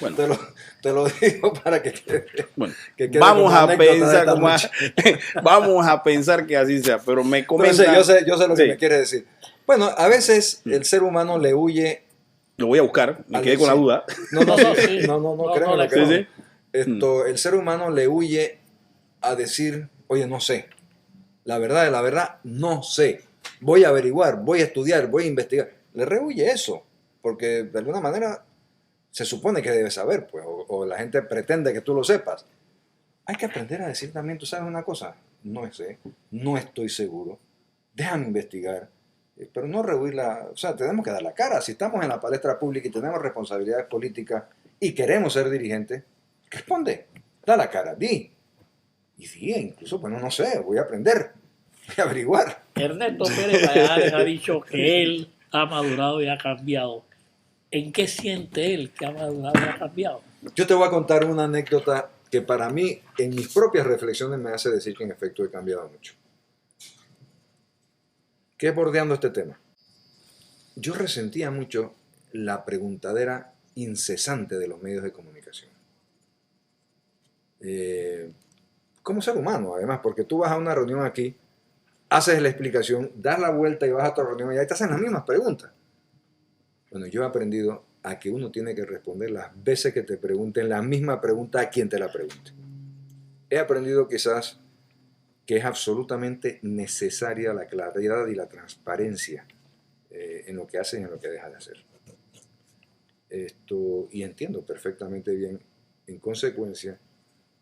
Bueno, Te lo digo para que quede. bueno, que quede vamos como a anécdota de pensar esta como noche. vamos a pensar que así sea, pero me Pero comenta. yo sé lo que Sí. me quiere decir. Bueno, a veces el ser humano le huye. Lo voy a buscar, me quedé con la Sí. duda. No, Sí. créeme lo que Sí, no. sí. El ser humano le huye a decir, oye, no sé. La verdad de la verdad, no sé. Voy a averiguar, voy a estudiar, voy a investigar. Le rehuye eso, porque de alguna manera se supone que debes saber, pues, o la gente pretende que tú lo sepas. Hay que aprender a decir también, tú sabes una cosa, no sé, no estoy seguro, déjame investigar, pero no rehuirla, o sea, tenemos que dar la cara. Si estamos en la palestra pública y tenemos responsabilidades políticas y queremos ser dirigentes, responde, da la cara, di. Y di, incluso, bueno, no sé, voy a aprender, voy a averiguar. Ernesto Pérez Valladares ha dicho que él ha madurado y ha cambiado. ¿En qué siente él que ha madurado y ha cambiado? Yo te voy a contar una anécdota que para mí, en mis propias reflexiones, me hace decir que en efecto he cambiado mucho. ¿Qué es bordeando este tema? Yo resentía mucho la preguntadera incesante de los medios de comunicación. Como ser humano, además, porque tú vas a una reunión aquí, haces la explicación, das la vuelta y vas a otra reunión y ahí te hacen las mismas preguntas. Bueno, yo he aprendido a que uno tiene que responder las veces que te pregunten la misma pregunta a quien te la pregunte. He aprendido quizás que es absolutamente necesaria la claridad y la transparencia en lo que haces y en lo que dejas de hacer. Y entiendo perfectamente bien, en consecuencia,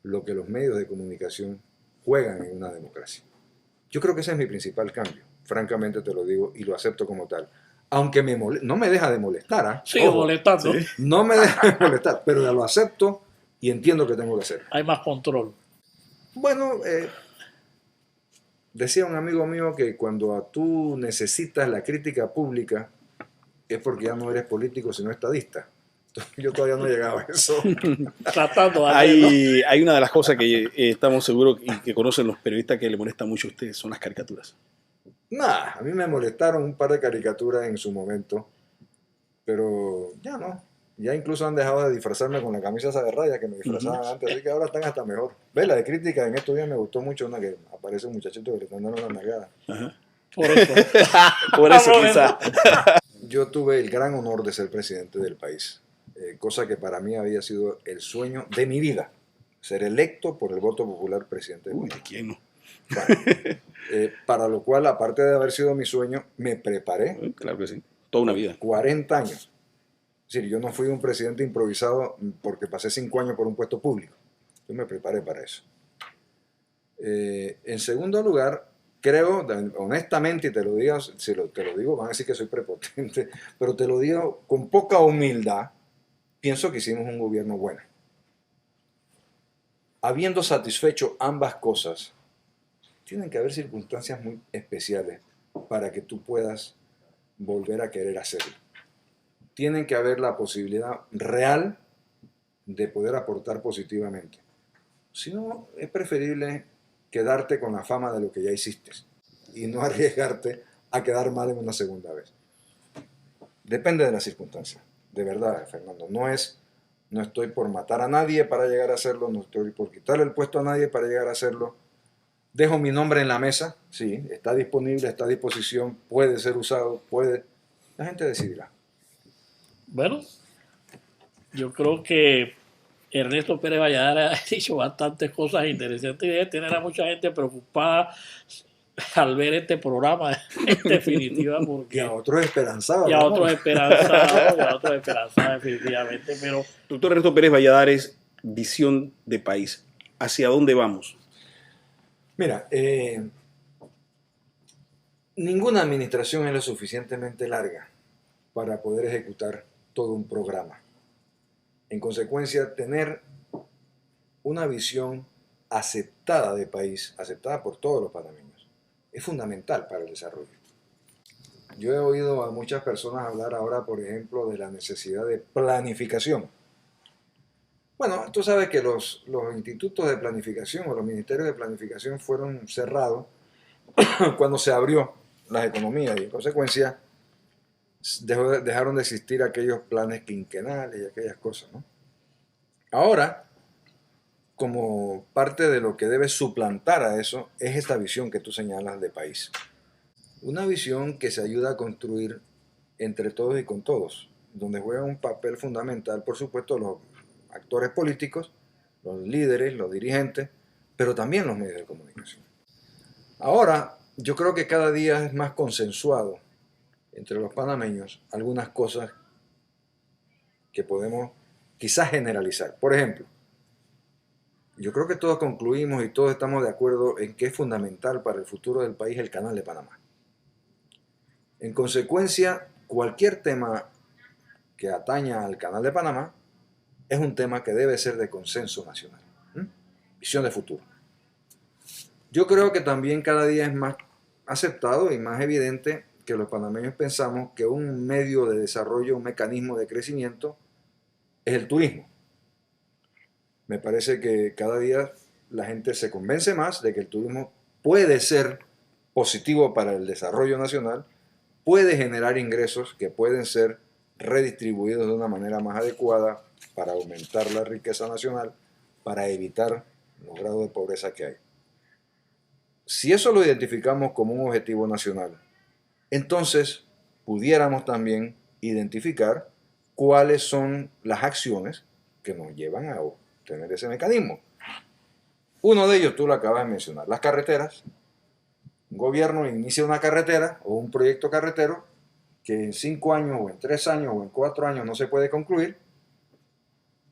lo que los medios de comunicación juegan en una democracia. Yo creo que ese es mi principal cambio, francamente te lo digo y lo acepto como tal. Aunque no me deja de molestar, ¿eh? Sigue Ojo, molestando. Sí. no me deja de molestar, pero ya lo acepto y entiendo que tengo que hacer. Hay más control. Bueno, decía un amigo mío que cuando tú necesitas la crítica pública es porque ya no eres político, sino estadista. Yo todavía no he llegado a eso. Tratando de hacerlo. Hay una de las cosas que estamos seguros y que conocen los periodistas que le molesta mucho a ustedes, son las caricaturas. Nah, a mí me molestaron un par de caricaturas en su momento, pero ya no. Ya incluso han dejado de disfrazarme con la camisa esa de rayas que me disfrazaban antes, así que ahora están hasta mejor. Ve, la de crítica en estos días me gustó mucho una que aparece un muchachito que le están dando una nalgada. Ajá. Por eso. Por eso quizás. Yo tuve el gran honor de ser presidente del país, cosa que para mí había sido el sueño de mi vida, ser electo por el voto popular presidente del Uy, país. ¿de quién no? Bueno, para lo cual, aparte de haber sido mi sueño, me preparé Claro que sí. Toda una vida. 40 años. Es decir, yo no fui un presidente improvisado porque pasé 5 años por un puesto público. Yo me preparé para eso. En segundo lugar, creo, honestamente, y te lo digo, te lo digo, van a decir que soy prepotente, pero te lo digo con poca humildad, pienso que hicimos un gobierno bueno. Habiendo satisfecho ambas cosas, tienen que haber circunstancias muy especiales para que tú puedas volver a querer hacerlo. Tienen que haber la posibilidad real de poder aportar positivamente. Si no, es preferible quedarte con la fama de lo que ya hiciste y no arriesgarte a quedar mal en una segunda vez. Depende de las circunstancias, de verdad, Fernando. No estoy por matar a nadie para llegar a hacerlo, no estoy por quitarle el puesto a nadie para llegar a hacerlo. Dejo mi nombre en la mesa, sí, está disponible, está a disposición, puede ser usado, puede. La gente decidirá. Bueno, yo creo que Ernesto Pérez Valladares ha dicho bastantes cosas interesantes y debe tener a mucha gente preocupada al ver este programa, en definitiva, Y porque a otros esperanzados. y a Ramón. otros esperanzados, y a otros esperanzados, definitivamente, pero Doctor Ernesto Pérez Valladares, visión de país. ¿Hacia dónde vamos? Mira, ninguna administración es lo suficientemente larga para poder ejecutar todo un programa. En consecuencia, tener una visión aceptada de país, aceptada por todos los panameños, es fundamental para el desarrollo. Yo he oído a muchas personas hablar ahora, por ejemplo, de la necesidad de planificación. Bueno, tú sabes que los institutos de planificación o los ministerios de planificación fueron cerrados cuando se abrió las economías y en consecuencia dejaron de existir aquellos planes quinquenales y aquellas cosas, ¿no? Ahora, como parte de lo que debe suplantar a eso, es esta visión que tú señalas de país. Una visión que se ayuda a construir entre todos y con todos, donde juega un papel fundamental, por supuesto, los actores políticos, los líderes, los dirigentes, pero también los medios de comunicación. Ahora, yo creo que cada día es más consensuado entre los panameños algunas cosas que podemos quizás generalizar. Por ejemplo, yo creo que todos concluimos y todos estamos de acuerdo en que es fundamental para el futuro del país el Canal de Panamá. En consecuencia, cualquier tema que ataña al Canal de Panamá es un tema que debe ser de consenso nacional. Visión de futuro. Yo creo que también cada día es más aceptado y más evidente que los panameños pensamos que un medio de desarrollo, un mecanismo de crecimiento es el turismo. Me parece que cada día la gente se convence más de que el turismo puede ser positivo para el desarrollo nacional, puede generar ingresos que pueden ser redistribuidos de una manera más adecuada para aumentar la riqueza nacional, para evitar los grados de pobreza que hay. Si eso lo identificamos como un objetivo nacional, entonces pudiéramos también identificar cuáles son las acciones que nos llevan a obtener ese mecanismo. Uno de ellos tú lo acabas de mencionar, las carreteras. Un gobierno inicia una carretera o un proyecto carretero que en 5 años o en 3 años o en 4 años no se puede concluir,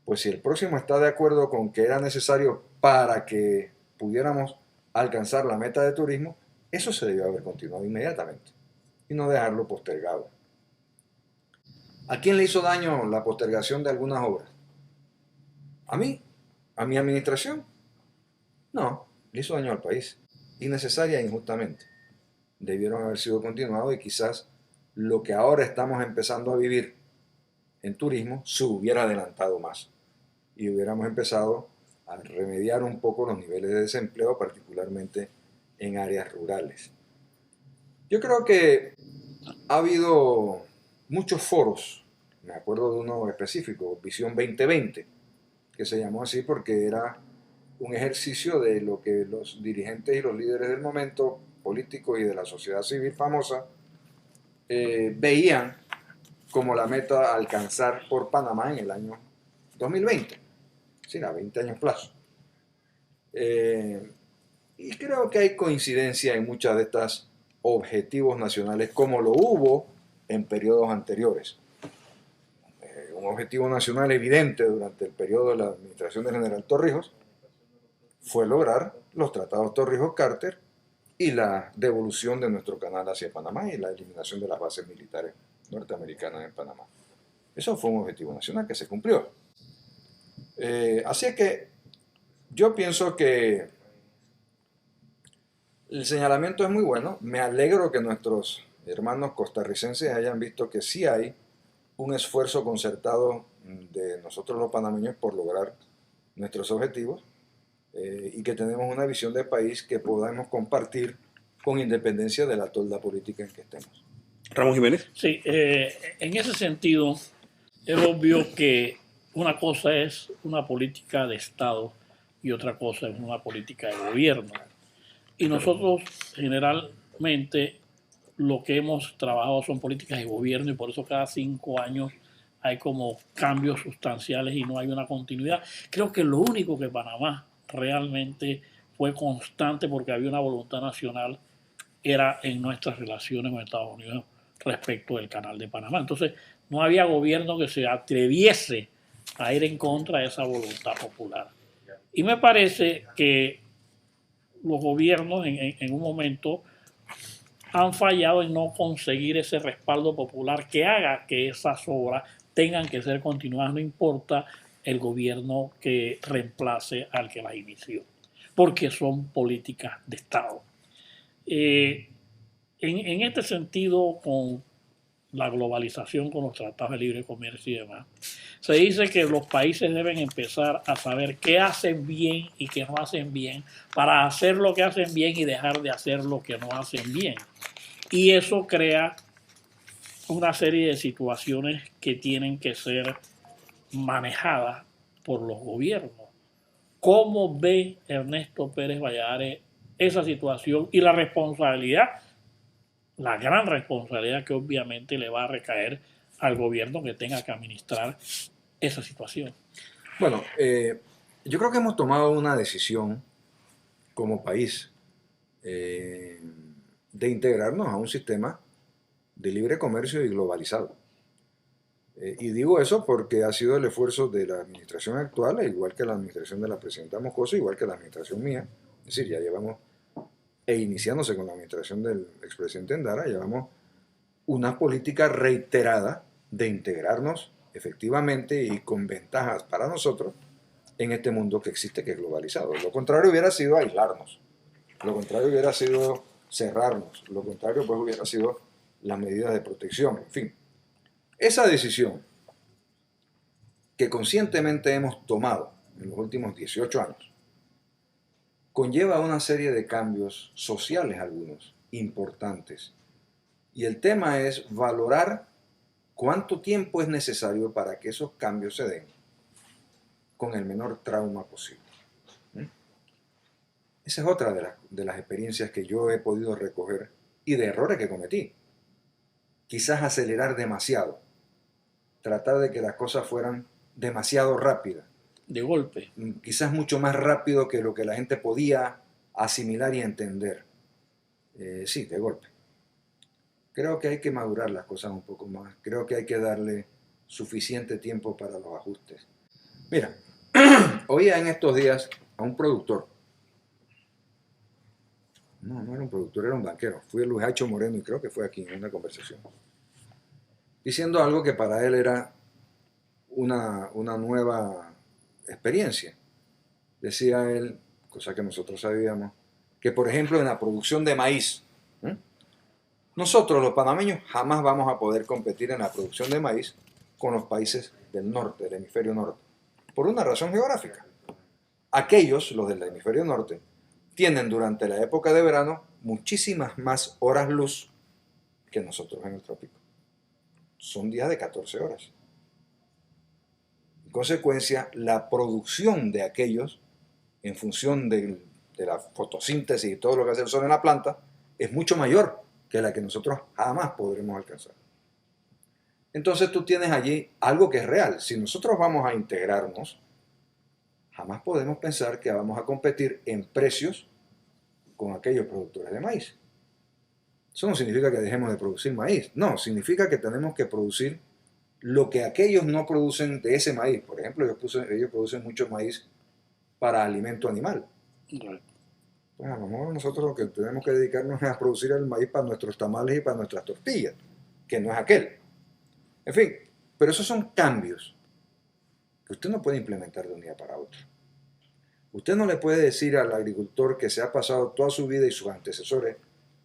pues si el próximo está de acuerdo con que era necesario para que pudiéramos alcanzar la meta de turismo, eso se debió haber continuado inmediatamente y no dejarlo postergado. ¿A quién le hizo daño la postergación de algunas obras? ¿A mí? ¿A mi administración? No, le hizo daño al país, innecesaria e injustamente. Debieron haber sido continuados y quizás lo que ahora estamos empezando a vivir en turismo se hubiera adelantado más y hubiéramos empezado a remediar un poco los niveles de desempleo, particularmente en áreas rurales. Yo creo que ha habido muchos foros, me acuerdo de uno específico, Visión 2020, que se llamó así porque era un ejercicio de lo que los dirigentes y los líderes del momento, políticos y de la sociedad civil famosa, veían como la meta a alcanzar por Panamá en el año 2020, sin a 20 años plazo. Y creo que hay coincidencia en muchas de estas objetivos nacionales como lo hubo en periodos anteriores. Un objetivo nacional evidente durante el periodo de la administración del general Torrijos fue lograr los tratados Torrijos-Carter y la devolución de nuestro canal hacia Panamá y la eliminación de las bases militares norteamericanas en Panamá. Eso fue un objetivo nacional que se cumplió. Así es que yo pienso que el señalamiento es muy bueno. Me alegro que nuestros hermanos costarricenses hayan visto que sí hay un esfuerzo concertado de nosotros los panameños por lograr nuestros objetivos y que tenemos una visión de país que podamos compartir con independencia de la tolda política en que estemos. Ramón Jiménez. Sí, en ese sentido es obvio que una cosa es una política de Estado y otra cosa es una política de gobierno. Y nosotros generalmente lo que hemos trabajado son políticas de gobierno y por eso cada 5 años hay como cambios sustanciales y no hay una continuidad. Creo que lo único que Panamá realmente fue constante porque había una voluntad nacional era en nuestras relaciones con Estados Unidos respecto del Canal de Panamá. Entonces no había gobierno que se atreviese a ir en contra de esa voluntad popular. Y me parece que los gobiernos en un momento han fallado en no conseguir ese respaldo popular que haga que esas obras tengan que ser continuadas, no importa el gobierno que reemplace al que las inició, porque son políticas de Estado. En este sentido, con la globalización con los tratados de libre comercio y demás, se dice que los países deben empezar a saber qué hacen bien y qué no hacen bien para hacer lo que hacen bien y dejar de hacer lo que no hacen bien. Y eso crea una serie de situaciones que tienen que ser manejadas por los gobiernos. ¿Cómo ve Ernesto Pérez Valladares esa situación y la responsabilidad, la gran responsabilidad que obviamente le va a recaer al gobierno que tenga que administrar esa situación? Bueno, yo creo que hemos tomado una decisión como país de integrarnos a un sistema de libre comercio y globalizado. Y digo eso porque ha sido el esfuerzo de la administración actual, igual que la administración de la presidenta Moscoso, igual que la administración mía. Es decir, ya llevamos, iniciándose con la administración del expresidente Endara, llevamos una política reiterada de integrarnos efectivamente y con ventajas para nosotros en este mundo que existe, que es globalizado. Lo contrario hubiera sido aislarnos, lo contrario hubiera sido cerrarnos, lo contrario pues hubiera sido las medidas de protección, en fin. Esa decisión que conscientemente hemos tomado en los últimos 18 años conlleva una serie de cambios sociales, algunos importantes. Y el tema es valorar cuánto tiempo es necesario para que esos cambios se den con el menor trauma posible. Esa es otra de las experiencias que yo he podido recoger y de errores que cometí. Quizás acelerar demasiado, tratar de que las cosas fueran demasiado rápidas. De golpe. Quizás mucho más rápido que lo que la gente podía asimilar y entender. Sí, de golpe. Creo que hay que madurar las cosas un poco más. Creo que hay que darle suficiente tiempo para los ajustes. Mira, oía en estos días a un productor. No era un productor, era un banquero. Fue Luis Hacho Moreno y creo que fue aquí en una conversación. Diciendo algo que para él era una nueva experiencia. Decía él, cosa que nosotros sabíamos, que por ejemplo en la producción de maíz, nosotros los panameños jamás vamos a poder competir en la producción de maíz con los países del norte, del hemisferio norte, por una razón geográfica. Aquellos, los del hemisferio norte, tienen durante la época de verano muchísimas más horas luz que nosotros en el trópico. Son días de 14 horas. En consecuencia, la producción de aquellos, en función de la fotosíntesis y todo lo que hace el sol en la planta, es mucho mayor que la que nosotros jamás podremos alcanzar. Entonces tú tienes allí algo que es real. Si nosotros vamos a integrarnos, jamás podemos pensar que vamos a competir en precios con aquellos productores de maíz. Eso no significa que dejemos de producir maíz. No, significa que tenemos que producir lo que aquellos no producen de ese maíz. Por ejemplo, ellos producen mucho maíz para alimento animal. Pues a lo mejor nosotros lo que tenemos que dedicarnos es a producir el maíz para nuestros tamales y para nuestras tortillas, que no es aquel. En fin, pero esos son cambios que usted no puede implementar de un día para otro. Usted no le puede decir al agricultor que se ha pasado toda su vida y sus antecesores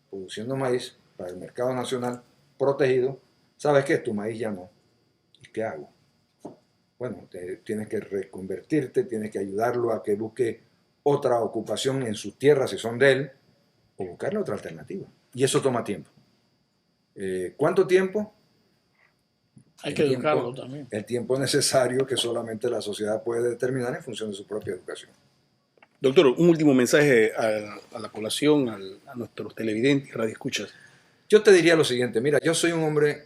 produciendo maíz para el mercado nacional protegido, ¿sabes qué? Tu maíz ya no. ¿Y qué hago? Bueno, tienes que reconvertirte, tienes que ayudarlo a que busque otra ocupación en sus tierras si son de él, o buscarle otra alternativa. Y eso toma tiempo. ¿Cuánto tiempo? Hay que educarlo también. El tiempo necesario que solamente la sociedad puede determinar en función de su propia educación. Doctor, un último mensaje a la población, a nuestros televidentes y radioescuchas. Yo te diría lo siguiente, mira, yo soy un hombre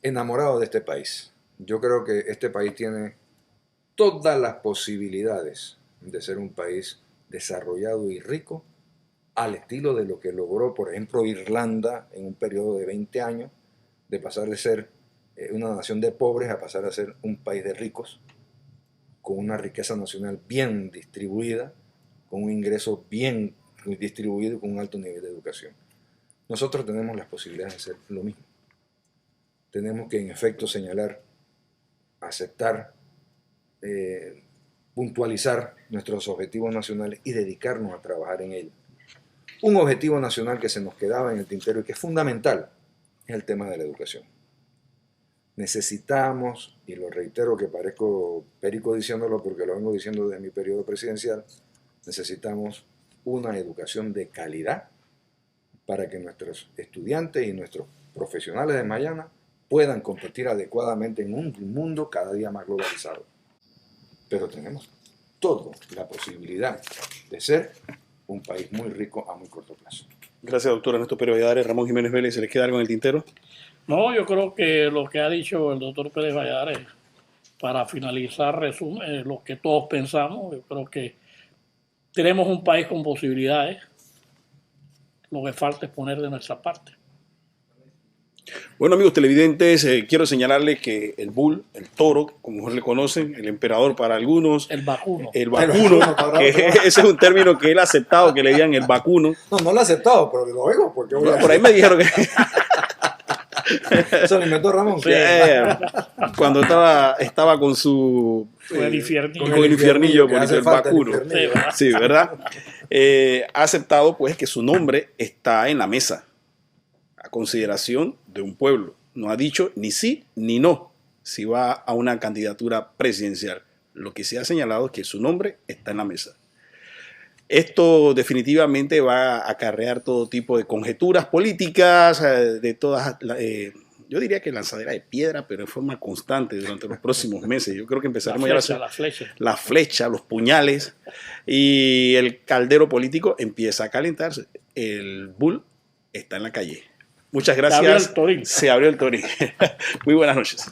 enamorado de este país. Yo creo que este país tiene todas las posibilidades de ser un país desarrollado y rico, al estilo de lo que logró, por ejemplo, Irlanda en un periodo de 20 años, de pasar de ser una nación de pobres a pasar a ser un país de ricos, con una riqueza nacional bien distribuida, con un ingreso bien distribuido y con un alto nivel de educación. Nosotros tenemos las posibilidades de hacer lo mismo. Tenemos que, en efecto, señalar, aceptar, puntualizar nuestros objetivos nacionales y dedicarnos a trabajar en ellos. Un objetivo nacional que se nos quedaba en el tintero y que es fundamental es el tema de la educación. Necesitamos, y lo reitero que parezco perico diciéndolo porque lo vengo diciendo desde mi periodo presidencial, necesitamos una educación de calidad para que nuestros estudiantes y nuestros profesionales de mañana puedan competir adecuadamente en un mundo cada día más globalizado. Pero tenemos toda la posibilidad de ser un país muy rico a muy corto plazo. Gracias, doctor Ernesto Pérez Valladares. Ramón Jiménez Vélez, ¿se les queda algo en el tintero? No, yo creo que lo que ha dicho el doctor Pérez Valladares, para finalizar, resume lo que todos pensamos. Yo creo que tenemos un país con posibilidades. Lo que falta es poner de nuestra parte. Bueno, amigos televidentes, quiero señalarles que el bull, el toro, como mejor le conocen, el emperador para algunos, El vacuno. el vacuno, que ese es un término que él ha aceptado, que le digan el vacuno. No, no lo he aceptado, pero lo oigo porque Bueno, por ahí me dijeron que eso lo inventó Ramón. Sí. cuando estaba con su Con el infiernillo. con el infiernillo, que por hace el falta el vacuno. infiernillo. Sí, ¿verdad? Sí, ¿verdad? Ha aceptado pues que su nombre está en la mesa a consideración de un pueblo. No ha dicho ni sí ni no si va a una candidatura presidencial. Lo que se ha señalado es que su nombre está en la mesa. Esto definitivamente va a acarrear todo tipo de conjeturas políticas, de todas, yo diría que lanzadera de piedra, pero en forma constante durante los próximos meses. Yo creo que empezaremos ya a hacer la flecha, los puñales, y el caldero político empieza a calentarse. El bull está en la calle. Muchas gracias. Se abrió el torín. Se abrió el torín. Muy buenas noches.